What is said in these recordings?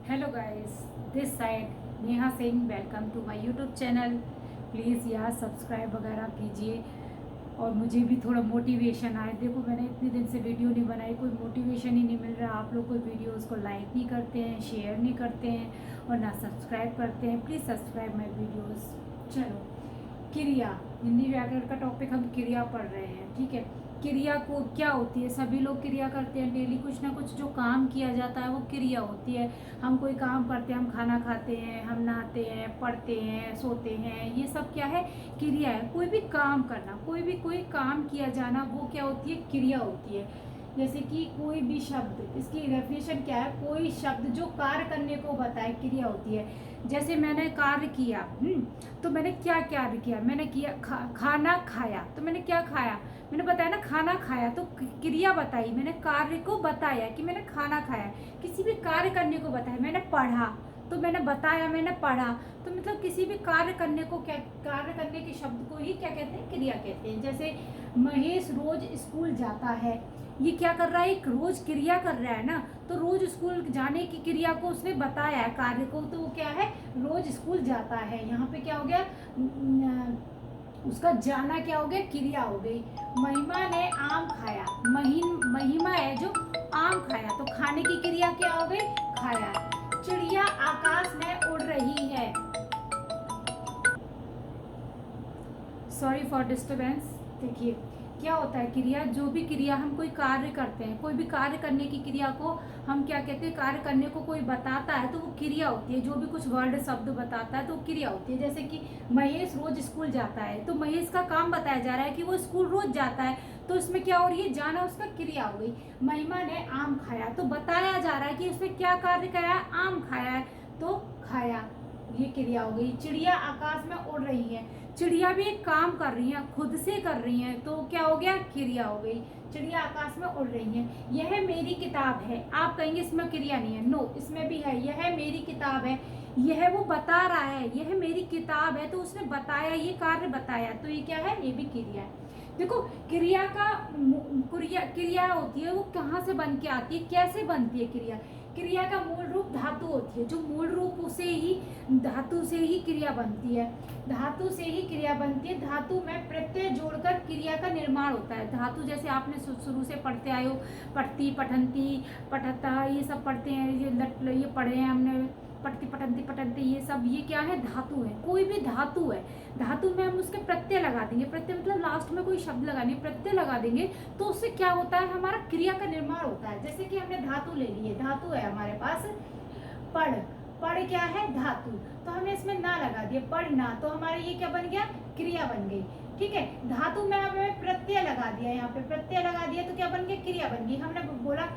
Hello guys, this side Neha Singh. Welcome to my YouTube channel. Please यार subscribe वगैरह कीजिए और मुझे भी थोड़ा मोटिवेशन आए। देखो मैंने इतने दिन से वीडियो नहीं बनाई, कोई मोटिवेशन ही नहीं मिल रहा। आप लोग कोई वीडियोस को लाइक नहीं करते हैं, शेयर नहीं करते हैं और ना सब्सक्राइब करते हैं। Please subscribe my videos. चलो, क्रिया, हिंदी व्याकरण का टॉपिक हम क्रिया पढ़ रहे हैं, ठीक है। क्रिया को क्या होती है? सभी लोग क्रिया करते हैं, डेली कुछ ना कुछ जो काम किया जाता है वो क्रिया होती है। हम कोई काम करते हैं, हम खाना खाते हैं, हम नहाते हैं, पढ़ते हैं, सोते हैं, ये सब क्या है? क्रिया है। कोई भी काम करना, कोई काम किया जाना, वो क्या होती है? क्रिया होती है। जैसे कि कोई भी शब्द, इसकी डेफिनेशन क्या है? कोई शब्द जो कार्य करने को बताए, क्रिया होती है। जैसे मैंने कार्य किया, तो मैंने क्या कार्य किया? मैंने किया खाना खाया, तो मैंने क्या खाया? मैंने बताया ना, खाना खाया। तो क्रिया बताई, मैंने कार्य को बताया कि मैंने खाना खाया। किसी भी कार्य करने को बताया। मैंने पढ़ा, तो मैंने बताया मैंने पढ़ा। तो मतलब किसी भी कार्य करने को, क्या कार्य करने के शब्द को ही क्या कहते हैं? क्रिया कहते हैं। जैसे महेश रोज स्कूल जाता है, ये क्या कर रहा है? एक रोज क्रिया कर रहा है ना। तो रोज स्कूल जाने की क्रिया को उसने बताया है, कार्य को, तो वो क्या है? रोज स्कूल जाता है। यहाँ पे क्या हो गया? उसका जाना क्या हो गया? क्रिया हो गई। महिमा ने आम खाया, महिमा है जो आम खाया, तो खाने की क्रिया क्या हो गई? खाया। चिड़िया आकाश में उड़ रही है। Sorry for disturbance. देखिए क्या होता है? क्रिया, जो भी क्रिया हम कोई कार्य करते हैं, कोई भी कार्य करने की क्रिया को हम क्या कहते हैं? कार्य करने को कोई बताता है तो वो क्रिया होती है। जो भी कुछ वर्ड शब्द बताता है तो वो क्रिया होती है। जैसे कि महेश रोज स्कूल जाता है, तो महेश का काम बताया जा रहा है कि वो स्कूल रोज जाता है, तो इसमें क्या हो रही है? जाना उसका क्रिया हो गई। महिमा ने आम खाया, तो बताया जा रहा है कि उसने क्या कार्य किया है? आम खाया है, तो खाया, ये क्रिया हो गई। चिड़िया आकाश में उड़ रही है, चिड़िया भी एक काम कर रही है, खुद से कर रही है, तो क्या हो गया? क्रिया हो गई। चिड़िया आकाश में उड़ रही है। यह मेरी किताब है। आप कहेंगे इसमें क्रिया नहीं है। नो, इसमें भी है। यह मेरी किताब है, यह वो बता रहा है, यह मेरी किताब है, तो उसने बताया, ये कार्य बताया, तो ये क्या है? ये भी क्रिया है। देखो क्रिया का क्रिया होती है, वो कहाँ से बन के आती है, कैसे बनती है क्रिया? क्रिया का मूल रूप धातु होती है, जो मूल रूप से ही, धातु से ही क्रिया बनती है। धातु से ही क्रिया बनती है। धातु में प्रत्यय जोड़कर क्रिया का निर्माण होता है। धातु जैसे आपने शुरू से पढ़ते आए हो, पढ़ती, पठंती, पठता, ये सब पढ़ते हैं, ये पढ़े हैं हमने, पढ़ती, पठंती, पठंती, ये सब, ये क्या है? धातु है। कोई भी धातु है, धातु में हम उसके प्रत्यय लगा देंगे। प्रत्यय मतलब लास्ट में कोई शब्द लगाने, प्रत्यय लगा देंगे, तो उससे क्या होता है? हमारा क्रिया का निर्माण होता है। जैसे कि हमने धातु ले ली है, धातु है हमारे पास पढ़। पढ़ क्या है? धातु। तो हमने इसमें ना लगा दिया, पढ़ना, तो हमारे ये क्या बन गया? क्रिया बन गई। ठीक है। धातु में हमें प्रत्यय लगा दिया, यहाँ पे प्रत्यय लगा दिया, तो क्या बन गया? क्रिया बन गई। हमने बोला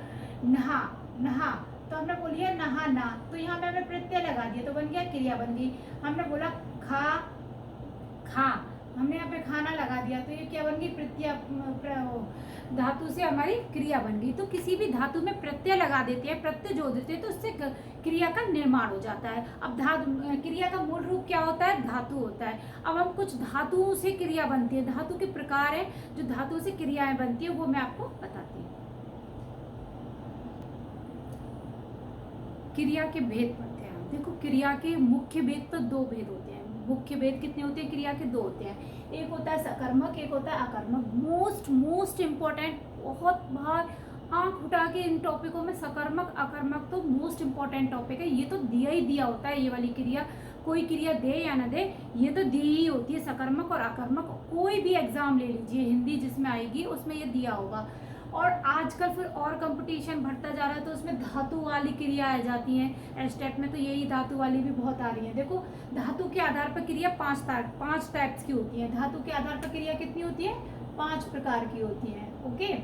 नहा, नहा, तो हमने बोलिए नहाना, तो यहाँ पे हमें प्रत्यय लगा दिया, तो बन गया क्रिया बन गई। हमने बोला खा, खा, हमने यहाँ पे खाना लगा दिया, तो ये क्या बन गई? धातु से हमारी क्रिया बन गई। तो किसी भी धातु में प्रत्यय लगा देते हैं, प्रत्यय जोड़ देते हैं, तो उससे क्रिया का निर्माण हो जाता है। अब क्रिया का मूल रूप क्या होता है? धातु होता है। अब हम कुछ धातुओं से क्रिया बनती है, धातु के प्रकार है जो धातु से क्रियाएं बनती है, वो मैं आपको बताती हूँ। क्रिया के भेद पढ़ते हैं। देखो क्रिया के मुख्य भेद तो दो भेद होते हैं। मुख्य भेद कितने होते हैं? क्रिया के दो होते हैं। एक होता है सकर्मक, एक होता है अकर्मक। मोस्ट इम्पोर्टेंट, बहुत बार आंख उठा के इन टॉपिकों में सकर्मक अकर्मक तो मोस्ट इम्पोर्टेंट टॉपिक है। ये तो दिया ही दिया होता है, ये वाली क्रिया, कोई क्रिया दे या ना दे, ये तो दी ही होती है। सकर्मक और अकर्मक, कोई भी एग्जाम ले लीजिए, हिंदी जिसमें आएगी उसमें ये दिया होगा। और आजकल फिर और कंपटीशन बढ़ता जा रहा है, तो उसमें धातु वाली क्रिया आ जाती हैं। एस्टेट में तो यही धातु वाली भी बहुत आ रही है। देखो धातु के आधार पर क्रिया पांच टाइप्स की होती है। धातु के आधार पर क्रिया कितनी होती है? 5 प्रकार की होती है। ओके,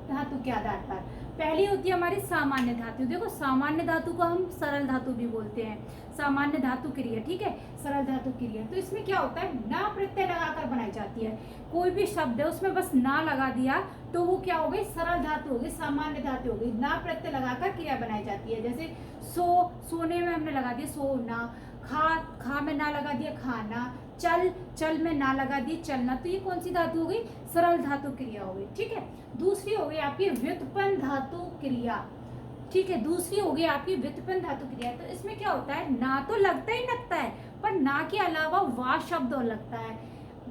धातु के आधार पर पहली होती है हमारी सामान्य धातु। देखो सामान्य धातु को हम सरल धातु भी बोलते हैं। सामान्य धातु क्रिया, ठीक है, सरल धातु क्रिया। तो इसमें क्या होता है? ना प्रत्यय लगाकर बनाई जाती है। कोई भी शब्द है उसमें बस ना लगा दिया, तो वो क्या हो गई? सरल धातु हो गई, सामान्य धातु हो गई। ना प्रत्यय लगाकर क्रिया बनाई जाती है। जैसे सोने में हमने लगा दिया सोना, खा में ना लगा दिया खाना, चल में ना लगा दी चलना, तो ये कौन सी धातु हो गई? सरल धातु क्रिया हो गई। ठीक है। दूसरी हो गई आपकी व्युत्पन्न धातु क्रिया। ठीक है। दूसरी हो गई आपकी व्युत्पन्न धातु क्रिया। तो इसमें क्या होता है, ना तो लगता ही लगता है, पर ना के अलावा वा शब्द और लगता है,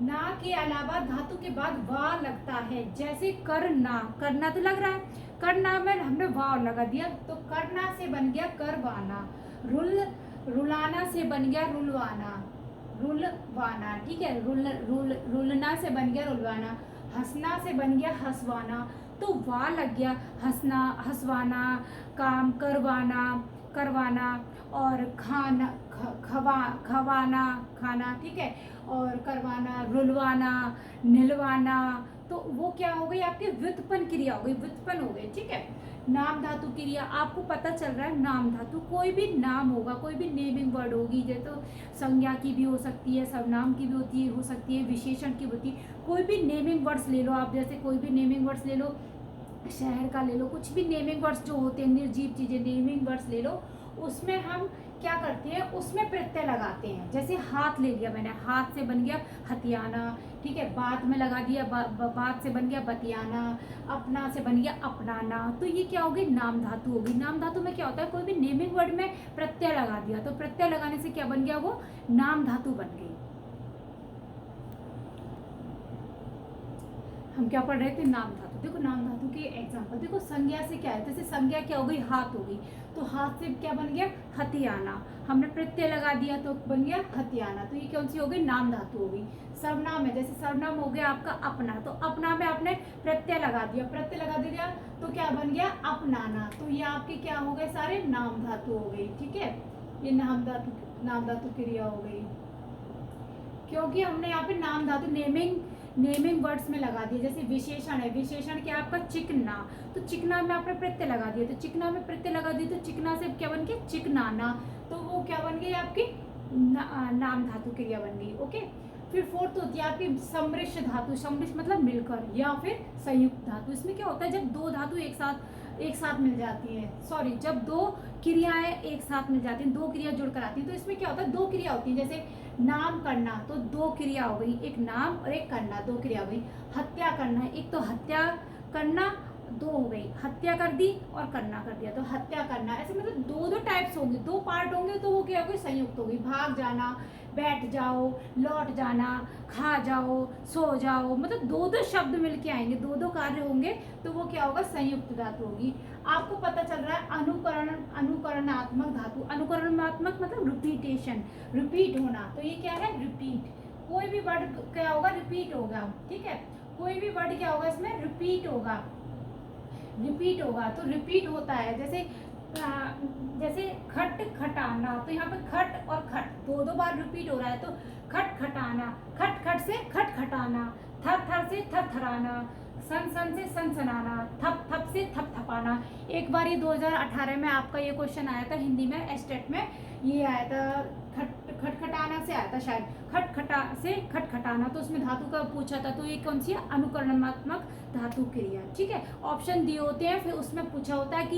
ना के अलावा धातु के बाद वा लगता है। जैसे करना, करना तो लग रहा है, करना में हमने वा लगा दिया, तो करना से बन गया करवाना। रुल, रुलाना से बन गया रुलवाना, रुलवाना, ठीक है। रुलना से बन गया रुलवाना। हंसना से बन गया हंसवाना। तो वा लग गया, हंसना, हंसवाना, काम करवाना, करवाना, और खाना, खवाना, खाना, ठीक है, और करवाना, रुलवाना, निलवाना। तो वो क्या हो गई आपकी व्युत्पन्न क्रिया हो गई, व्युत्पन्न हो गई, ठीक है। नाम धातु क्रिया, आपको पता चल रहा है नाम धातु, कोई भी नाम होगा, कोई भी नेमिंग वर्ड होगी, जैसे तो संज्ञा की भी हो सकती है, सर्वनाम की भी होती है, हो सकती है, विशेषण की भी होती है। कोई भी नेमिंग वर्ड्स ले लो आप, जैसे कोई भी नेमिंग वर्ड्स ले लो, शहर का ले लो, कुछ भी नेमिंग वर्ड्स जो होते हैं, निर्जीव चीज़ें नेमिंग वर्ड्स ले लो, उसमें हम क्या करते हैं, उसमें प्रत्यय लगाते हैं। जैसे हाथ ले लिया मैंने, हाथ से बन गया हथियाना, ठीक है। बात में लगा दिया, बात से बन गया बतियाना। अपना से बन गया अपनाना। तो ये क्या होगी, नाम धातु होगी। नाम धातु में क्या होता है, कोई भी नेमिंग वर्ड में प्रत्यय लगा दिया, तो प्रत्यय लगाने से क्या बन गया, वो नाम धातु बन गई। हम क्या पढ़ रहे थे, नाम धातु। देखो नाम धातु के एग्जाम्पल देखो, संज्ञा से क्या है, जैसे संज्ञा क्या हो गई, हाथ हो गई, तो हाथ से क्या बन गया, हथियाना। हमने प्रत्यय लगा दिया तो बन गया हथियाना। तो ये कौन सी हो गई, नाम धातु हो गई। सर्वनाम है, जैसे सर्वनाम हो गया आपका अपना, तो अपना में आपने प्रत्यय लगा दिया, प्रत्यय लगा दिया तो क्या बन गया, अपनाना। तो ये आपके क्या हो गए, सारे नाम धातु हो गई, ठीक है। ये नाम धातु क्रिया हो गई, क्योंकि हमने यहाँ पे नाम धातु नेमिंग वर्ड्स में लगा दिए। जैसे विशेषण है, विशेषण क्या आपका चिकना, तो चिकना में आपने प्रत्यय लगा दिया, तो चिकना में प्रत्यय लगा दिया, तो चिकना से क्या बन गया, चिकनाना। तो वो क्या बन गई आपकी नाम धातु क्रिया बन गई, ओके। फिर फोर्थ होती है आपकी सम्मिश्र धातु। सम्मिश्र मतलब मिलकर, या फिर संयुक्त धातु। इसमें क्या होता है, जब दो धातु एक साथ मिल जाती है, सॉरी, जब दो क्रियाएं एक साथ मिल जाती हैं, दो क्रिया जुड़कर आती हैं, तो इसमें क्या होता है, दो क्रिया होती है। जैसे नाम करना, तो दो क्रिया हो गई, एक नाम और एक करना, दो क्रिया हो गई। हत्या करना, एक तो हत्या करना, दो हो गई, हत्या कर दी और करना कर दिया, तो हत्या करना। ऐसे मतलब दो दो टाइप्स होंगे, दो पार्ट होंगे, तो वो क्या हो गई, संयुक्त हो गई। भाग जाना, बैठ जाओ, लौट जाना, खा जाओ, सो जाओ, मतलब दो दो शब्द मिलके आएंगे, दो दो कार्य होंगे, तो वो क्या होगा, संयुक्त धातु होगी। आपको पता चल रहा है अनुकरणात्मक धातु। अनुकरणात्मक मतलब रिपीटेशन, रिपीट होना। तो ये क्या है, रिपीट। कोई भी वर्ड क्या होगा, रिपीट होगा, ठीक है। कोई भी वर्ड क्या होगा, इसमें रिपीट होगा, रिपीट होगा। तो रिपीट होता है, जैसे खट खटाना, तो यहाँ पे खट और खट दो दो बार रिपीट हो रहा है, तो खट खटाना, खट खट से खट खटाना, थर थर से थर थराना, सन सन से सनसनाना, थप थप से थप थपाना। एक बार ये 2018 में आपका ये क्वेश्चन आया था हिंदी में, एस्टेट में ये आया था, खटखटाना से आया था शायद, खटखटा से खटखटाना, तो उसमें धातु का पूछा था। तो ये कौन सी है, अनुकरणात्मक धातु क्रिया, ठीक है। ऑप्शन दिए होते हैं, फिर उसमें पूछा होता है कि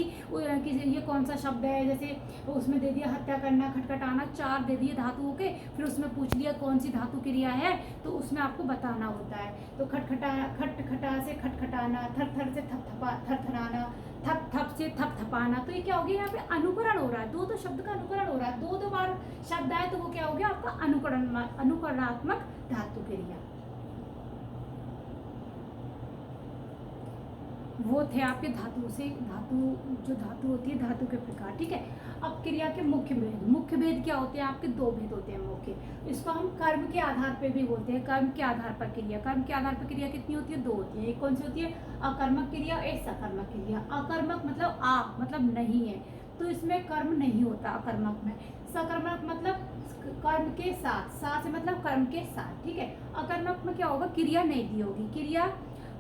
ये कौन सा शब्द है, जैसे उसमें दे दिया हत्या करना, खटखटाना, चार दे दिए धातुओं के, फिर उसमें पूछ लिया कौन सी धातु क्रिया है, तो उसमें आपको बताना होता है। तो खटखटा से खटखटाना, थर थर से थरथराना, थप थप से थप थपाना। तो ये क्या हो गया, यहाँ पे अनुकरण हो रहा है, दो दो शब्द का अनुकरण हो रहा है, दो दो बार शब्द आए, तो वो क्या हो गया आपका अनुकरणात्मक धातु क्रिया। वो थे आपके धातु से, जो धातु होती है, धातु के प्रकार, ठीक है। अब क्रिया के मुख्य भेद क्या होते हैं, आपके दो भेद होते हैं मुख्य। इसको हम कर्म के आधार पे भी बोलते हैं, कर्म के आधार पर क्रिया। कर्म के आधार पर क्रिया कितनी होती है, दो होती है। एक कौन सी होती है, अकर्मक क्रिया, एक सकर्मक क्रिया। अकर्मक मतलब मतलब नहीं है, तो इसमें कर्म नहीं होता अकर्मक में। सकर्मक मतलब कर्म के साथ, साथ से मतलब कर्म के साथ, ठीक है। अकर्मक में क्या होगा, क्रिया नहीं दी होगी, क्रिया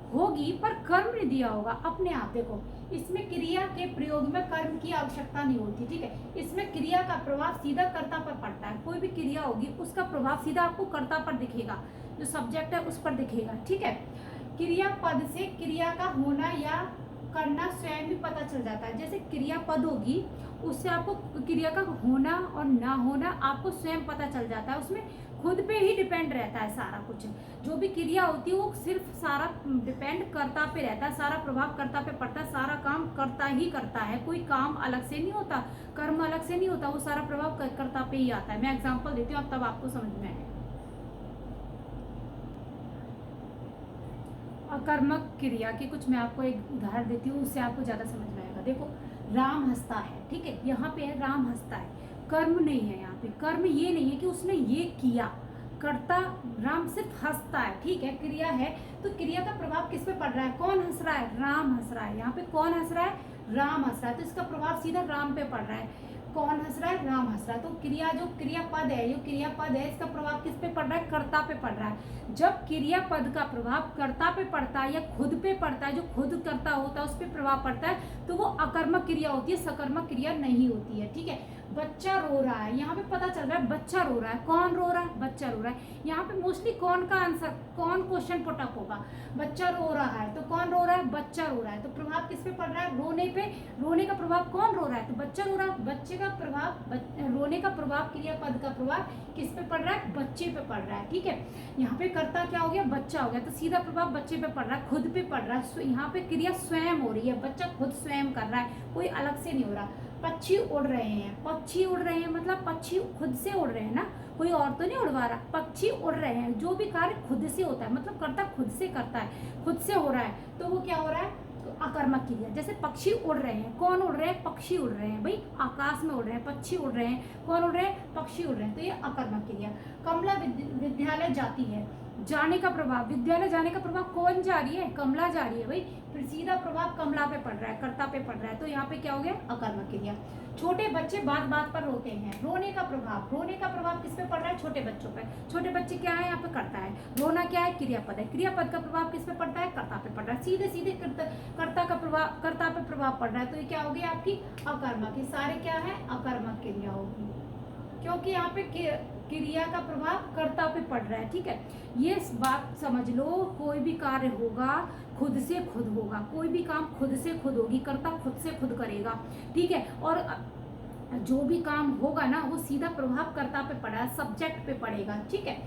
होगी पर कर्म नहीं दिया होगा अपने आप। देखो इसमें क्रिया के प्रयोग में कर्म की आवश्यकता नहीं होती, ठीक है। इसमें क्रिया का प्रभाव सीधा कर्ता पर पड़ता है। कोई भी क्रिया होगी उसका प्रभाव सीधा आपको कर्ता पर दिखेगा, जो सब्जेक्ट है उस पर दिखेगा, ठीक है। क्रिया पद से क्रिया का होना या करना स्वयं ही पता चल जाता है। जैसे क्रियापद होगी उससे आपको क्रिया का होना और ना होना आपको स्वयं पता चल जाता है, उसमें खुद पे ही डिपेंड रहता है सारा कुछ। जो भी क्रिया होती है वो सिर्फ सारा डिपेंड कर्ता पे रहता है, सारा प्रभाव कर्ता पे पड़ता है, सारा काम कर्ता ही करता है, कोई काम अलग से नहीं होता, कर्म अलग से नहीं होता, वो सारा प्रभाव कर्ता पे ही आता है। मैं एग्जांपल देती हूँ, अब तब आपको समझ में आएगा। अकर्मक क्रिया की कुछ मैं आपको एक उदाहरण देती हूँ, उससे आपको ज़्यादा समझ में आएगा। देखो, राम हंसता है, ठीक है, यहाँ पे है राम हंसता है, कर्म नहीं है यहाँ पे, कर्म ये नहीं है कि उसने ये किया, कर्ता राम सिर्फ हंसता है, ठीक है, क्रिया है। तो क्रिया का प्रभाव किस पे पड़ रहा है? कौन हंस रहा है? राम हंस रहा है। यहाँ पे कौन हंस रहा है? राम हंस रहा है, तो इसका प्रभाव सीधा राम पे पड़ रहा है। कौन हंस रहा है? राम हंस रहा है। तो क्रिया जो क्रियापद है, ये क्रियापद है, इसका प्रभाव किस पे पड़ रहा है? कर्ता पे पड़ रहा है। जब क्रियापद का प्रभाव कर्ता पे पड़ता है या खुद पे पड़ता है, जो खुद कर्ता होता है उस पे प्रभाव पड़ता है, तो वो अकर्मक क्रिया होती है, सकर्मक क्रिया नहीं होती है, ठीक है। बच्चा रो रहा है, यहाँ पे पता चल रहा है बच्चा रो रहा है। कौन रो रहा है? बच्चा रो रहा है। यहाँ पे मोस्टली कौन का आंसर, कौन क्वेश्चन पुटअप होगा? बच्चा रो रहा है, तो कौन रो रहा है? बच्चा रो रहा है। तो प्रभाव किस पे पड़ रहा है? रोने पे। रोने का प्रभाव कौन रो रहा है? तो बच्चा रो रहा है। बच्चे का प्रभाव, रोने का प्रभाव, क्रियापद का प्रभाव किस पे पड़ रहा है? बच्चे पे पड़ रहा है, ठीक है। यहाँ पे कर्ता क्या हो गया? बच्चा हो गया, तो सीधा प्रभाव बच्चे पे पड़ रहा है, खुद पे पड़ रहा है। यहाँ पे क्रिया स्वयं हो रही है, बच्चा खुद स्वयं कर रहा है, कोई अलग से नहीं हो रहा। पक्षी उड़ रहे हैं, पक्षी उड़ रहे हैं मतलब पक्षी खुद से उड़ रहे हैं ना, कोई और तो नहीं उड़वा रहा। पक्षी उड़ रहे हैं, जो भी कार्य खुद से होता है, मतलब कर्ता खुद से करता है, खुद से हो रहा है, तो वो क्या हो रहा है? तो अकर्मक क्रिया। जैसे पक्षी उड़ रहे हैं, कौन उड़ रहे हैं? पक्षी उड़ रहे हैं, भाई आकाश में उड़ रहे हैं, पक्षी उड़ रहे हैं, कौन उड़ रहे हैं? पक्षी उड़ रहे हैं, तो ये अकर्मक क्रिया। कमला विद्यालय जाती है, जाने का प्रभाव, विद्यालय जाने का प्रभाव कौन जा रही है? कमला जा रही है, भाई फिर सीधा प्रभाव कमला पे पड़ रहा है, कर्ता पे पड़ रहा है, तो यहाँ पे क्या हो गया? अकर्मक क्रिया। छोटे बच्चे बात बात पर रोते हैं, रोने का प्रभाव, रोने का प्रभाव किस पे पड़ रहा है? छोटे बच्चों पे। छोटे बच्चे क्या है? यहाँ पे कर्ता है, रोना क्या है? क्रियापद है, क्रियापद का प्रभाव किस पे पड़ता है? कर्ता पे पड़ रहा है, सीधे सीधे कर्ता का प्रभाव, कर्ता पे प्रभाव पड़ रहा है, तो ये क्या होगी आपकी? अकर्मक। ये सारे क्या है? अकर्मक क्रिया होगी, क्योंकि यहाँ पे क्रिया का प्रभाव कर्ता पे पड़ रहा है, ठीक है। ये बात समझ लो, कोई भी कार्य होगा खुद से खुद होगा, कोई भी काम खुद से खुद होगी, कर्ता खुद से खुद करेगा, ठीक है। और जो भी काम होगा ना वो सीधा प्रभाव कर्ता पे पड़ा है, सब्जेक्ट पे पड़ेगा, ठीक है।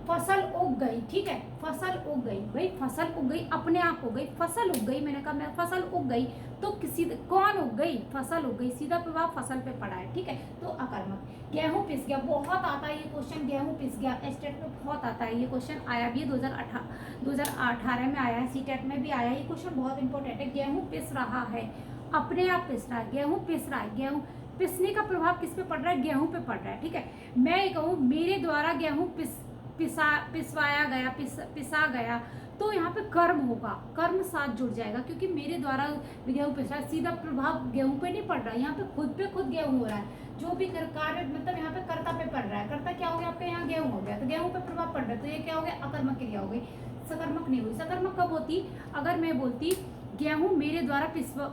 फसल उग गई, ठीक है, फसल उग गई, भाई फसल उग गई, अपने आप उग गई, फसल उग गई, मैंने कहा मैं फसल उग गई, तो किसी कौन उग गई? फसल उग गई, सीधा प्रभाव फसल पे पड़ा है, ठीक है, तो अकर्मक। गेहूं पिस गया, बहुत आता है ये क्वेश्चन, गेहूं पिस गया, स्टेट में बहुत आता है ये क्वेश्चन, आया भी 2018 में आया है, सीटेट में भी आया है ये क्वेश्चन, बहुत इंपॉर्टेंट है। गेहूं पिस रहा है, अपने आप पिस रहा है, गेहूं पिस रहा है, गेहूं पिसने का प्रभाव किस पे पड़ रहा है? गेहूं पे पड़ रहा है, ठीक है। मैं ये कहूँ मेरे द्वारा गेहूं पिसवाया गया, पिसा गया, तो यहाँ पे कर्म होगा, कर्म साथ जुड़ जाएगा, क्योंकि मेरे द्वारा गेहूं पिसा, सीधा प्रभाव गेहूं पे नहीं पड़ रहा है, यहाँ पे खुद गेहूं हो रहा है, जो भी कार्य मतलब यहाँ पे कर्ता पे पड़ रहा है, कर्ता क्या हो गया आपके? यहाँ गेहूं हो गया, तो गेहूं पे प्रभाव पड़ रहा है, तो ये क्या हो गया? अकर्मक क्रिया हो गई, सकर्मक नहीं हुई। सकर्मक कब होती? अगर मैं बोलती गेहूं मेरे द्वारा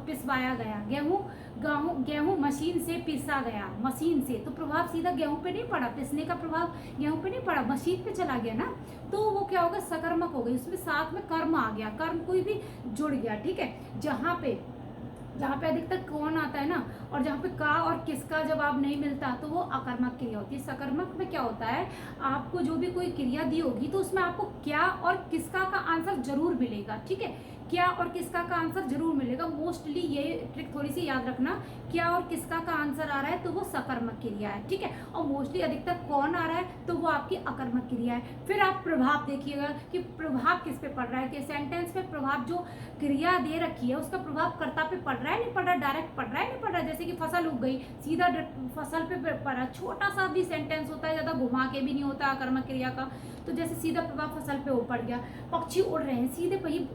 पिसवाया गया, गेहूं मशीन से पिसा गया, मशीन से, तो प्रभाव सीधा गेहूं पे नहीं पड़ा, पिसने का प्रभाव गेहूं पे नहीं पड़ा, मशीन पे चला गया ना, तो वो क्या होगा? सकर्मक हो गई, उसमें साथ में कर्म आ गया, कर्म कोई भी जुड़ गया, ठीक है। जहाँ पे अधिकतर कौन आता है ना, और जहाँ पे का और किसका जवाब नहीं मिलता, तो वो अकर्मक क्रिया होती है। सकर्मक में क्या होता है? आपको जो भी कोई क्रिया दी होगी तो उसमें आपको क्या और किसका का आंसर जरूर मिलेगा, ठीक है, क्या और किसका का आंसर जरूर मिलेगा। मोस्टली ये ट्रिक थोड़ी सी याद रखना, क्या और किसका का आंसर आ रहा है तो वो सकर्मक क्रिया है, ठीक है, और मोस्टली अधिकतर कौन आ रहा है तो वो आपकी अकर्मक क्रिया है। फिर आप प्रभाव देखिएगा कि प्रभाव किस पे पड़ रहा है, कि सेंटेंस में प्रभाव जो क्रिया दे रखी है उसका प्रभाव कर्ता पे पड़ रहा है, नहीं पड़ रहा, डायरेक्ट पड़ रहा है, नहीं पड़ रहा। जैसे कि फसल उग गई, सीधा फसल पे पड़ा, छोटा सा भी सेंटेंस होता है, ज्यादा घुमा के भी नहीं होता अकर्मक क्रिया का, तो जैसे सीधा प्रभाव फसल पे पड़ गया। पक्षी उड़ रहे हैं, सीधे वही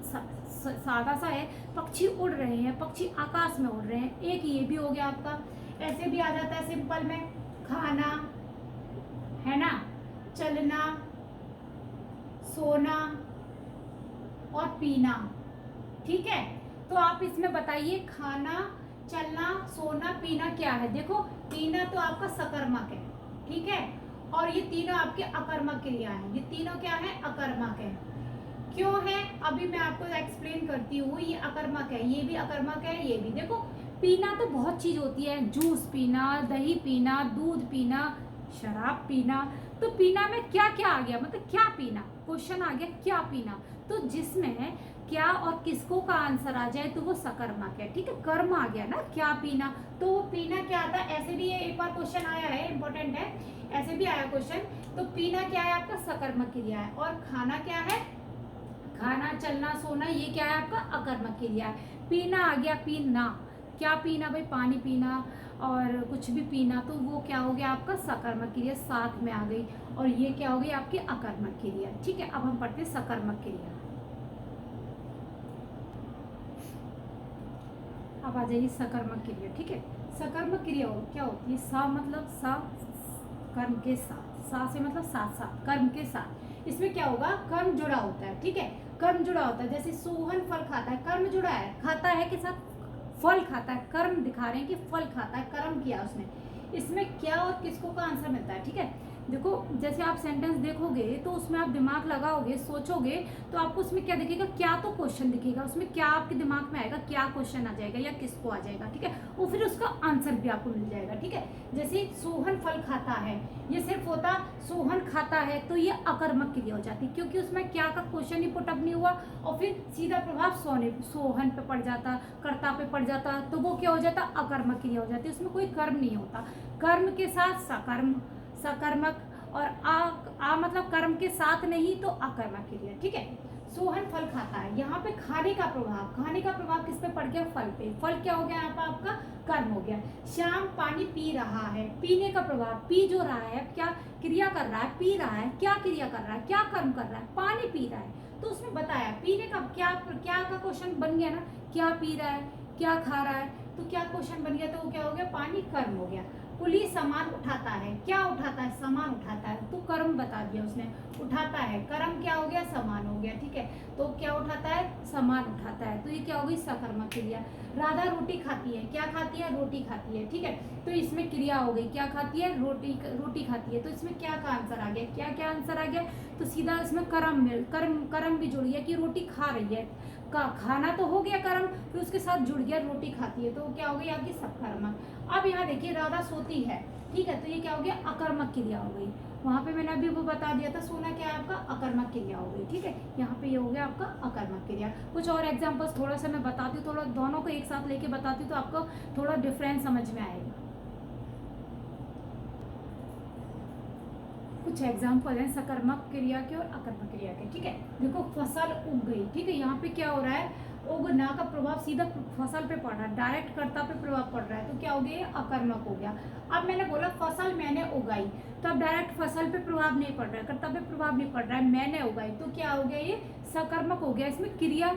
सादा सा है, पक्षी उड़ रहे हैं, पक्षी आकाश में उड़ रहे हैं, एक ये भी हो गया आपका। ऐसे भी आ जाता है सिंपल में, खाना है ना, चलना, सोना और पीना, ठीक है। तो आप इसमें बताइए खाना, चलना, सोना, पीना क्या है? देखो पीना तो आपका सकर्मक है, ठीक है, और ये तीनों आपके अकर्मक क्रिया है, ये तीनों क्या है? अकर्मक है। क्यों है अभी मैं आपको एक्सप्लेन करती हूँ। ये अकर्मक है, ये भी अकर्मक है, ये भी। देखो पीना तो बहुत चीज होती है, जूस पीना, दही पीना, दूध पीना, शराब पीना। तो पीना में क्या क्या आ गया, मतलब क्या पीना, क्वेश्चन आ गया क्या पीना। तो जिसमें क्या और किसको का आंसर आ जाए तो वो सकर्मक है, ठीक है। कर्म आ गया ना, क्या पीना, तो वो पीना क्या आता है। ऐसे भी ये एक बार क्वेश्चन आया है, इंपॉर्टेंट है, ऐसे भी आया क्वेश्चन। तो पीना क्या है आपका, सकर्मक क्रिया है। और खाना क्या है, खाना, चलना, सोना, ये क्या है आपका अकर्मक क्रिया है। पीना आ गया, पीना, क्या पीना भाई, पानी पीना और कुछ भी पीना, तो वो क्या हो गया आपका सकर्मक क्रिया, साथ में आ गई। और ये क्या हो गई आपकी अकर्मक क्रिया, ठीक है। अब हम पढ़ते हैं सकर्मक क्रिया। अब आ जाइए सकर्मक क्रिया, ठीक है। सकर्मक क्रिया क्या होती है, सा मतलब सा, कर्म के साथ, सा से मतलब साथ साथ, कर्म के साथ। इसमें क्या होगा, कर्म जुड़ा होता है, ठीक है। कर्म जुड़ा होता है, जैसे सोहन फल खाता है, कर्म जुड़ा है, खाता है के साथ फल खाता है, कर्म दिखा रहे हैं कि फल खाता है, कर्म किया उसने। इसमें क्या और किसको का आंसर मिलता है, ठीक है। देखो जैसे आप सेंटेंस देखोगे तो उसमें आप दिमाग लगाओगे, सोचोगे, तो आपको उसमें क्या दिखेगा, क्या तो क्वेश्चन दिखेगा, उसमें क्या आपके दिमाग में आएगा, क्या क्वेश्चन आ जाएगा या किसको आ जाएगा, ठीक है। और फिर उसका आंसर भी आपको मिल जाएगा, ठीक है। जैसे सोहन फल खाता है, ये सिर्फ होता सोहन खाता है, तो ये अकर्मक क्रिया हो जाती, क्योंकि उसमें क्या का क्वेश्चन ही पुटअप नहीं हुआ। और फिर सीधा प्रभाव सोहन पे पड़ जाता, कर्ता पे पड़ जाता, तो वो क्या हो जाता, अकर्मक क्रिया हो जाती, उसमें कोई कर्म नहीं होता। कर्म के साथ सकर्म, सकर्मक, और आ मतलब कर्म के साथ नहीं तो अकर्मक क्रिया, ठीक है। सोहन फल खाता है, यहाँ पे खाने का प्रभाव, खाने का प्रभाव किस पे पड़ गया, फल पे। फल क्या हो गया यहाँ पे आपका, कर्म हो गया। श्याम पानी पी रहा है, पीने का प्रभाव, पी जो रहा है, क्या क्रिया कर रहा है, पी रहा है, क्या क्रिया कर रहा है, क्या कर्म कर रहा है, पानी पी रहा है। तो उसमें बताया पीने का क्या, क्या का क्वेश्चन बन गया ना, क्या पी रहा है, क्या खा रहा है, तो क्या क्वेश्चन बन गया, तो वो क्या हो गया, पानी कर्म हो गया। कुली सामान उठाता है, क्या उठाता है, सामान उठाता है, तो कर्म बता दिया उसने, उठाता है, कर्म क्या हो गया, सामान हो गया, ठीक है। तो क्या उठाता है, सामान उठाता है, तो ये क्या हो गई, सकर्मक क्रिया। राधा रोटी खाती है, क्या खाती है, रोटी खाती है, ठीक है। तो इसमें क्रिया हो गई, क्या खाती है, रोटी, रोटी खाती है। तो इसमें क्या का आंसर आ गया, क्या क्या आंसर आ गया, तो सीधा इसमें कर्म, कर्म भी जुड़ गया कि रोटी खा रही है, का खाना तो हो गया कर्म, फिर उसके साथ जुड़ गया रोटी खाती है, तो क्या हो गई आपकी सकर्मक। अब यहाँ देखिए राधा सोती है, ठीक है, तो ये क्या हो गया, अकर्मक क्रिया हो गई। वहां पे मैंने अभी वो बता दिया था, सोना क्या है आपका, अकर्मक क्रिया हो गई, ठीक है। यहाँ पे ये हो गया आपका अकर्मक क्रिया। कुछ और एग्जांपल्स थोड़ा सा मैं बताती हूँ, थोड़ा दोनों को एक साथ लेके बताती हूँ तो आपको थोड़ा डिफरेंस समझ में आएगा। कुछ एग्जाम्पल हैं सकर्मक क्रिया के और अकर्मक क्रिया के, ठीक है। देखो फसल उग गई, ठीक है, यहाँ पे क्या हो रहा है, उगना का प्रभाव सीधा फसल पे पड़ रहा है, डायरेक्ट कर्ता पे प्रभाव पड़ रहा है, तो क्या हो गया, अकर्मक हो गया। अब मैंने बोला फसल मैंने उगाई, तो अब डायरेक्ट फसल पे प्रभाव नहीं पड़ रहा है, कर्ता पे प्रभाव नहीं पड़ रहा है, मैंने उगाई, तो क्या हो गया, ये सकर्मक हो गया। इसमें क्रिया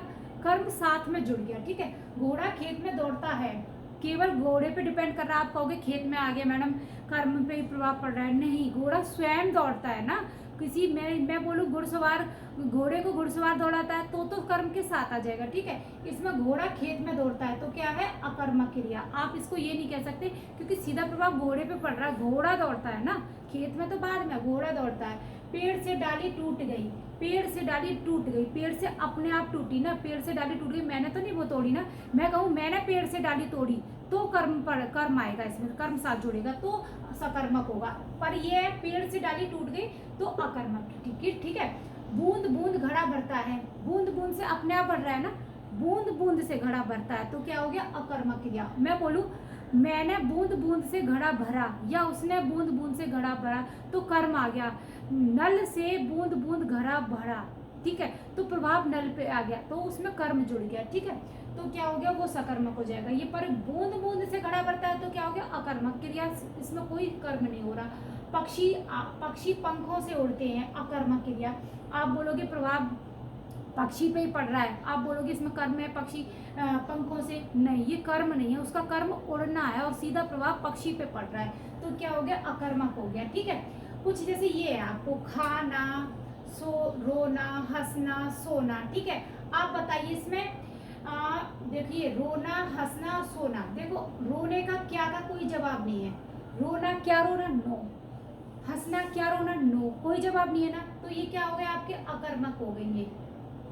कर्म साथ में जुड़ गया, ठीक है। घोड़ा खेत में दौड़ता है, केवल घोड़े पे डिपेंड कर रहा है। आप कहोगे खेत में आ गया मैडम, कर्म पे ही प्रभाव पड़ रहा है, नहीं, घोड़ा स्वयं दौड़ता है ना। किसी मैं बोलूँ घुड़सवार, घोड़े को घुड़सवार दौड़ाता है तो कर्म के साथ आ जाएगा, ठीक है। इसमें घोड़ा खेत में दौड़ता है तो क्या है, अकर्मक क्रिया। आप इसको ये नहीं कह सकते क्योंकि सीधा प्रभाव घोड़े पे पड़ रहा है, घोड़ा दौड़ता है ना, खेत में तो बाद में, घोड़ा दौड़ता है। पेड़ से डाली टूट गई, पेड़ से डाली टूट गई, पेड़ से अपने आप टूटी ना, पेड़ से डाली टूट गई, मैंने तो नहीं वो तोड़ी ना। मैं कहूँ मैंने पेड़ से डाली तोड़ी तो कर्म आएगा, इसमें कर्म साथ जुड़ेगा तो सकर्मक होगा। पर ये पेड़ से डाली टूट गई तो अकर्मक, ठीक है। बूंद बूंद घड़ा भरता है, बूंद बूंद से अपने आप बढ़ रहा है ना, बूंद बूंद से घड़ा भरता है तो क्या हो गया, अकर्मक क्रिया। मैं बोलूं मैंने बूंद बूंद से घड़ा भरा या उसने बूंद बूंद से घड़ा भरा तो कर्म आ गया। नल से बूंद बूंद घड़ा भरा, ठीक है, तो प्रभाव नल पे आ गया तो उसमें कर्म जुड़ गया, ठीक है। तो क्या हो गया, वो सकर्मक हो जाएगा। ये पर बूंद बूंद से घड़ा भरता है तो क्या हो गया, अकर्मक क्रिया, इसमें कोई कर्म नहीं हो रहा। पक्षी पंखों से उड़ते हैं, अकर्मक क्रिया। आप बोलोगे प्रभाव पक्षी पे ही पड़ रहा है, आप बोलोगे इसमें कर्म है पक्षी पंखों से, नहीं, ये कर्म नहीं है, उसका कर्म उड़ना है और सीधा प्रभाव पक्षी पे पड़ रहा है तो क्या हो गया, अकर्मक हो गया, ठीक है। कुछ जैसे ये है आपको खाना, रोना, हंसना, सोना, ठीक है। आप बताइए इसमें देखिए रोना, हंसना, सोना, देखो रोने का क्या का कोई जवाब नहीं है, रोना क्या रोना, नो, हंसना क्या रोना, नो, कोई जवाब नहीं है ना, तो ये क्या हो गया आपके अकर्मक हो गई, ये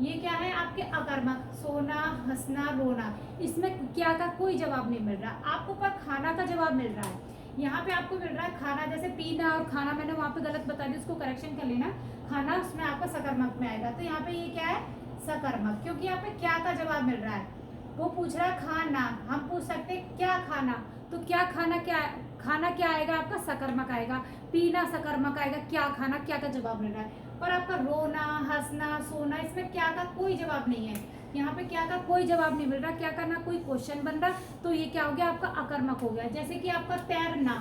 ये क्या है आपके अकर्मक, सोना, हंसना, रोना। इसमें क्या का कोई जवाब नहीं मिल रहा आपको, पर खाना का जवाब मिल रहा है। यहाँ पे आपको मिल रहा है खाना, जैसे पीना और खाना मैंने वहाँ पे गलत बता दिया, उसको करेक्शन कर लेना। खाना उसमें आपका सकर्मक में आएगा, तो यहाँ पे ये क्या है सकर्मक, क्योंकि यहाँ पे क्या का जवाब मिल रहा है। वो पूछ रहा है खाना, हम पूछ सकते हैं क्या खाना, तो क्या खाना, क्या खाना क्या आएगा आपका सकर्मक आएगा, पीना सकर्मक आएगा, क्या खाना क्या का जवाब मिल रहा है। पर आपका रोना, हंसना, सोना, इसमें क्या का कोई जवाब नहीं है। यहाँ पे क्या का कोई जवाब नहीं मिल रहा, क्या का ना कोई क्वेश्चन बन रहा, तो ये क्या हो गया आपका अकर्मक हो गया। जैसे कि आपका तैरना,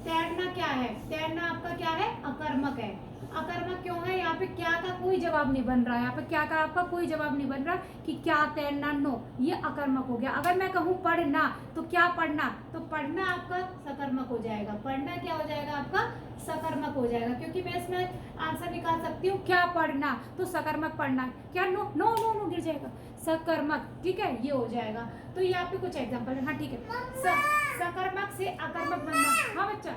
तैरना क्या है, तैरना आपका क्या है अकर्मक है। अकर्मक क्यों है, यहाँ पे क्या का कोई जवाब नहीं बन रहा है, यहाँ पे क्या का आपका कोई जवाब नहीं बन रहा कि क्या तैरना, नो, ये अकर्मक हो गया। अगर मैं कहूँ पढ़ना, तो क्या पढ़ना, तो पढ़ना आपका सकर्मक हो जाएगा, पढ़ना क्या हो जाएगा आपका सकर्मक हो जाएगा, क्योंकि मैं इसमें आंसर निकाल सकती हूँ क्या पढ़ना, तो सकर्मक पढ़ना, क्या नो नो नो नो गिर जाएगा, सकर्मक, ठीक है ये हो जाएगा। तो ये आपके कुछ एग्जाम्पल है, हाँ ठीक है। सकर्मक से अकर्मक बनना, हाँ बच्चा,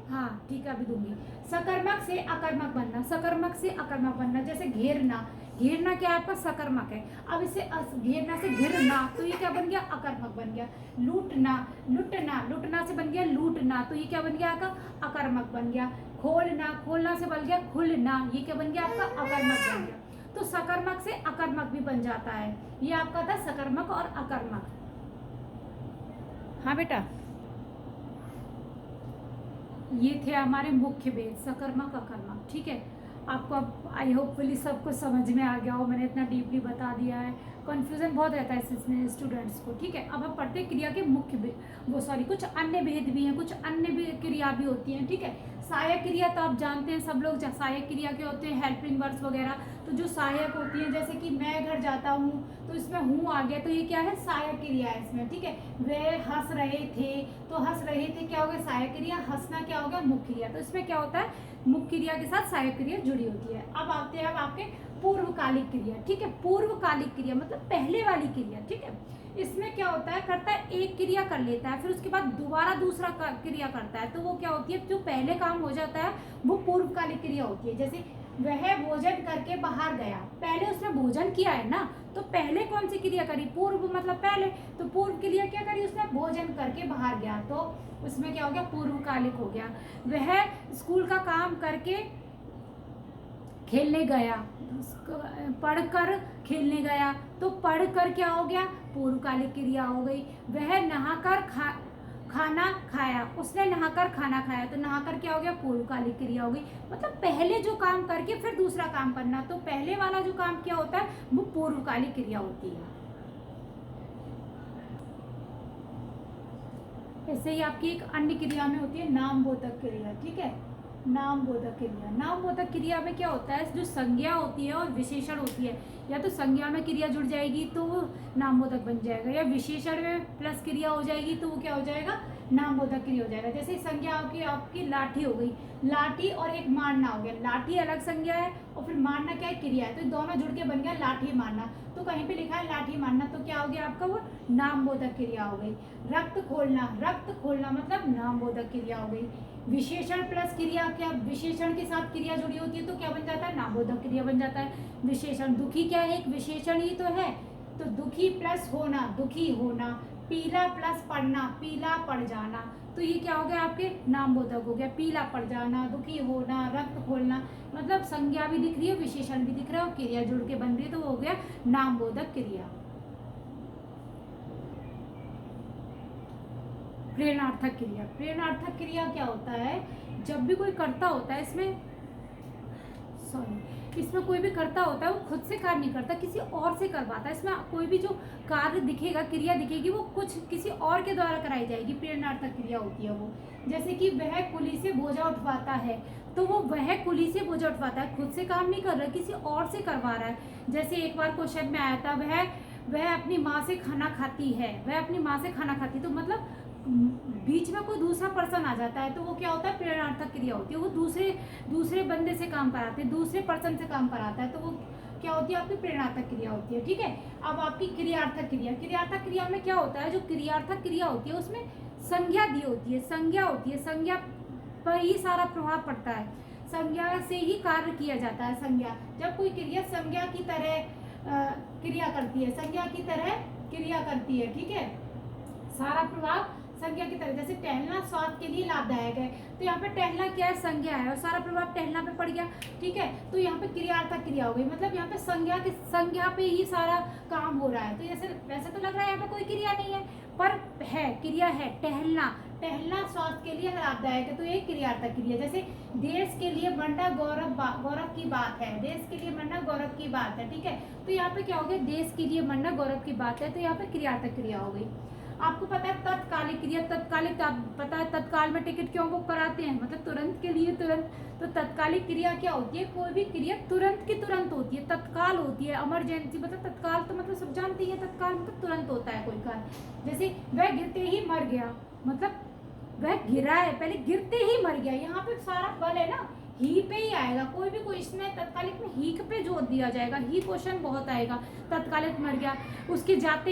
हाँ ठीक है अभी दूंगी। सकर्मक से अकर्मक बनना, सकर्मक से अकर्मक बनना, जैसे घेरना, घेरना क्या है आपका सकर्मक है। अब इसे घेरना से घिरना, तो ये क्या बन गया अकर्मक बन गया। लूटना, लुटना, लुटना से बन गया लूटना, तो ये क्या बन गया आपका अकर्मक बन गया। खोलना, खोलना से बन गया खुलना, ये क्या बन गया आपका अकर्मक बन गया। तो सकर्मक से अकर्मक भी बन जाता है। ये आपका था सकर्मक और अकर्मक। हाँ बेटा, ये थे हमारे मुख्य भेद सकर्मक अकर्मक, ठीक है। आपको अब आई होपफुली सबको समझ में आ गया हो, मैंने इतना डीपली बता दिया है। कन्फ्यूजन बहुत रहता है इसमें स्टूडेंट्स को, ठीक है। अब हम पढ़ते हैं क्रिया के मुख्य भेद, वो सॉरी कुछ अन्य भेद भी हैं, कुछ अन्य भी क्रिया भी होती हैं, ठीक है। सहायक क्रिया तो आप जानते हैं सब लोग, सहायक क्रिया के होते हैं हेल्पिंग वर्ड्स वगैरह। तो जो सहायक होती है, जैसे कि मैं घर जाता हूँ, तो इसमें हूँ आ गया, तो ये क्या है सहायक क्रिया है इसमें, ठीक है। वे हंस रहे थे, तो हंस रहे थे क्या हो गया सहायक क्रिया, हंसना क्या हो गया मुख्य क्रिया। तो इसमें क्या होता है मुख्य क्रिया के साथ सहायक क्रिया जुड़ी होती है। अब आते हैं अब आपके पूर्वकालिक क्रिया, ठीक है। पूर्वकालिक क्रिया मतलब पहले वाली क्रिया, ठीक है। इसमें क्या होता है, करता है एक क्रिया कर लेता है, फिर उसके बाद दोबारा दूसरा क्रिया करता है, तो वो क्या होती है, जो पहले काम हो जाता है वो पूर्वकालिक क्रिया होती है। जैसे वह भोजन करके बाहर गया, पहले उसने भोजन किया है ना, तो पहले कौन सी क्रिया करी, पूर्व मतलब पहले, तो पूर्व क्रिया क्या करी उसने भोजन करके बाहर गया, तो उसमें क्या हो गया पूर्वकालिक हो गया। वह स्कूल का काम करके खेलने गया, पढ़कर खेलने गया, तो पढ़कर क्या हो गया पूर्वकालिक क्रिया हो गई। वह नहाकर खाना खाया, उसने नहाकर खाना खाया, तो नहाकर क्या हो गया पूर्वकालिक क्रिया हो गई। मतलब पहले जो काम करके फिर दूसरा काम करना, तो पहले वाला जो काम क्या होता है वो पूर्वकालिक क्रिया होती है। ऐसे ही आपकी एक अन्य क्रिया में होती है नामबोधक क्रिया, ठीक है। नामबोधक क्रिया, नामबोधक क्रिया में क्या होता है, जो संज्ञा होती है और विशेषण होती है, या तो संज्ञा में क्रिया जुड़ जाएगी तो वो नामबोधक बन जाएगा, या विशेषण में प्लस क्रिया हो जाएगी तो वो क्या हो जाएगा नामबोधक क्रिया हो जाएगा। जैसे संज्ञा आपकी लाठी हो गई, लाठी और एक मारना हो गया, लाठी अलग संज्ञा है और फिर मारना क्या है क्रिया है, तो दोनों जुड़ के बन गया लाठी मारना। तो कहीं पे लिखा है लाठी मारना, तो क्या हो गया आपका वो नामबोधक क्रिया हो गई। रक्त खोलना, रक्त खोलना मतलब नामबोधक क्रिया हो गई। विशेषण प्लस क्रिया, क्या विशेषण के साथ क्रिया जुड़ी होती है तो क्या बन जाता है नामबोधक क्रिया बन जाता है। विशेषण, दुखी क्या है एक विशेषण ही तो है, तो दुखी प्लस होना दुखी होना। पीला प्लस पढ़ना, पीला पड़ जाना, तो ये क्या हो गया आपके नामबोधक हो गया। पीला पड़ जाना, दुखी होना, रक्त खोलना, मतलब संज्ञा भी दिख रही है विशेषण भी दिख रहा है और क्रिया जुड़ के बन रही है, तो वो हो गया नामबोधक क्रिया। प्रेरणार्थक क्रिया, प्रेरणार्थक क्रिया क्या होता है, जब भी कोई कर्ता होता है इसमें कोई भी कर्ता होता है वो खुद से कार्य नहीं करता, किसी और से करवाता है। इसमें कोई भी जो कार्य दिखेगा क्रिया दिखेगी वो कुछ किसी और के द्वारा कराई जाएगी, प्रेरणार्थक क्रिया होती है वो। जैसे कि वह कुली से बोझा उठवाता है, तो वो वह कुली से बोझा उठवाता है, खुद से काम नहीं कर रहा है, किसी और से करवा रहा है। जैसे एक बार क्वेश्चन में आया था वह अपनी माँ से खाना खाती है, वह अपनी माँ से खाना खाती, तो मतलब बीच में कोई दूसरा पर्सन आ जाता है तो वो क्या होता है प्रेरणार्थक क्रिया होती है। वो दूसरे बंदे से काम कराते हैं, दूसरे पर्सन से काम कराता है, तो वो क्या होती है आपकी प्रेरणार्थक क्रिया होती है, ठीक है। अब आपकी क्रियार्थक क्रिया, क्रियार्थक क्रिया में क्या होता है, जो क्रियार्थक क्रिया होती है उसमें संज्ञा दी होती है, संज्ञा होती है, संज्ञा पर ही सारा प्रभाव पड़ता है। संज्ञा से ही कार्य किया जाता है। संज्ञा, जब कोई क्रिया संज्ञा की तरह क्रिया करती है, संज्ञा की तरह क्रिया करती है, ठीक है, सारा प्रभाव संज्ञा की तरह। जैसे टहलना स्वास्थ्य के लिए लाभदायक है, तो यहाँ पे टहलना क्या है, संज्ञा है, और सारा प्रभाव टहलना पे पड़ गया, ठीक है। तो यहाँ पे क्रियार्थक क्रिया हो गई, मतलब यहाँ पे संज्ञा पे ही सारा काम हो रहा है। तो जैसे वैसे तो लग रहा है यहाँ पे कोई क्रिया नहीं है, पर है, क्रिया है। टहलना स्वास्थ्य के लिए लाभदायक है, तो ये क्रियार्थक क्रिया। जैसे देश के लिए मरना गौरव की बात है, देश के लिए मरना गौरव की बात है, ठीक है। तो यहाँ पे क्या हो गया, देश के लिए मरना गौरव की बात है, तो यहाँ पे क्रियार्थक क्रिया हो गई। आपको पता है तत्कालिक क्रिया, तत्कालिक आप पता है तत्काल में टिकट क्यों बुक कराते हैं, मतलब तुरंत के लिए, तुरंत। तो तत्कालिक क्रिया क्या होती है, कोई भी क्रिया तुरंत की तुरंत होती है, तत्काल होती है। इमरजेंसी मतलब तत्काल, तो मतलब सब जानते हैं तत्काल मतलब तुरंत होता है कोई कार्य। जैसे वह गिरते ही मर गया, मतलब वह गिरा है, पहले गिरते ही मर गया। यहाँ पे सारा बल है ना, ही पे ही आएगा। कोई भी क्वेश्चन है तत्कालिक में ही पे जोर दिया जाएगा, ही क्वेश्चन बहुत आएगा। तत्कालिक मर गया, उसके जाते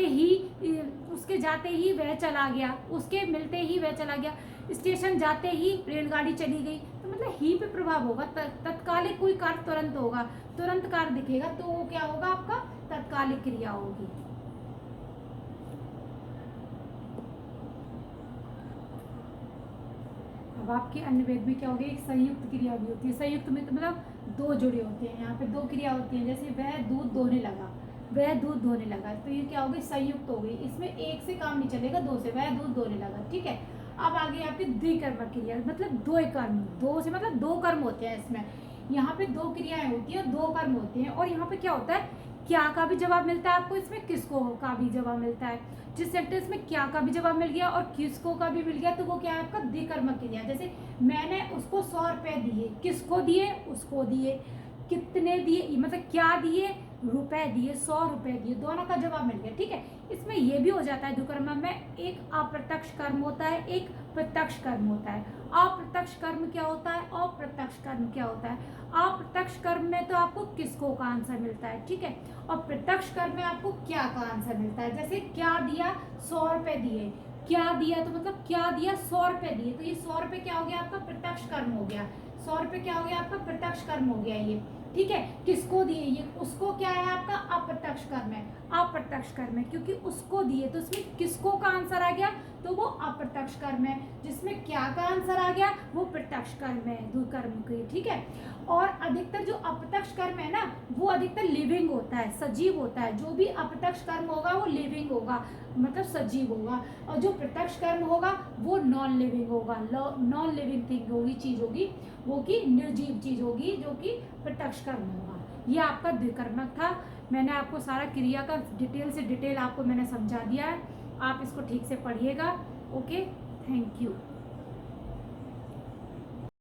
ही वह चला गया, उसके मिलते ही वह चला गया, स्टेशन जाते ही रेलगाड़ी चली गई। तो मतलब ही पे प्रभाव होगा। तत्कालिक कोई कार्य तुरंत होगा, तुरंत कार्य दिखेगा, तो वो क्या होगा, आपका तत्कालिक क्रिया होगी। अब आपके अन्य वेद में क्या हो गया, एक संयुक्त क्रिया भी होती है। संयुक्त में तो मतलब दो जुड़े होते हैं, यहाँ पे दो क्रिया होती है। जैसे वह दूध धोने लगा, वह दूध धोने लगा, तो ये क्या हो गई, संयुक्त हो गई। इसमें एक से काम नहीं चलेगा, दो से, वह दूध धोने लगा, ठीक है। अब आगे आपकी द्विकर्मक क्रिया, मतलब दो कर्म, दो से मतलब दो कर्म होते हैं इसमें। यहाँ पे दो क्रियाएं होती है, दो कर्म होते हैं। और यहाँ पे क्या होता है, क्या का भी जवाब मिलता है आपको, इसमें किसको का भी जवाब मिलता है। जिस सेंटेंस में क्या का भी जवाब मिल गया और किसको का भी मिल गया, तो वो क्या है, आपका द्विकर्मक क्रिया। जैसे मैंने उसको 100 रुपए दिए, किसको दिए, उसको दिए। कितने दिए, मतलब क्या दिए, रुपए दिए, 100 रुपए दिए, दोनों का जवाब मिल गया, ठीक है। इसमें ये भी हो जाता है द्विकर्मक में, एक अप्रत्यक्ष कर्म होता है, एक प्रत्यक्ष कर्म होता है। अप्रत्यक्ष कर्म क्या होता है, अप्रत्यक्ष कर्म क्या होता है। अप्रत्यक्ष कर्म में तो आपको किसको का आंसर मिलता है, ठीक है, और प्रत्यक्ष कर्म में आपको क्या का आंसर मिलता है। जैसे क्या दिया, 100 रुपए दिए, क्या दिया तो मतलब क्या दिया, 100 रुपए दिए, तो ये 100 रुपए क्या हो गया, आपका प्रत्यक्ष कर्म हो गया। 100 रुपए क्या हो गया, आपका प्रत्यक्ष कर्म हो गया ये, ठीक है। किसको दिए, ये उसको क्या है, आपका अप्रत्यक्ष कर्म है। अप्रत्यक्ष कर्म है क्योंकि उसको दिए, तो इसमें किसको का आंसर आ गया, तो वो अप्रत्यक्ष कर्म है। जिसमें क्या का आंसर आ गया, वो प्रत्यक्ष कर्म है, द्विकर्म की, ठीक है। और अधिकतर जो अप्रत्यक्ष कर्म है ना, वो अधिकतर लिविंग होता है, सजीव होता है। जो भी अप्रत्यक्ष कर्म होगा वो लिविंग होगा, मतलब सजीव होगा। और जो प्रत्यक्ष कर्म होगा वो नॉन लिविंग होगा, नॉन लिविंग थिंग होगी, चीज होगी, वो की निर्जीव चीज होगी, जो कि प्रत्यक्ष कर्म होगा। ये आपका द्विकर्मक था। मैंने आपको सारा क्रिया का डिटेल से डिटेल आपको मैंने समझा दिया है। आप इसको ठीक से पढ़िएगा। Okay, thank you.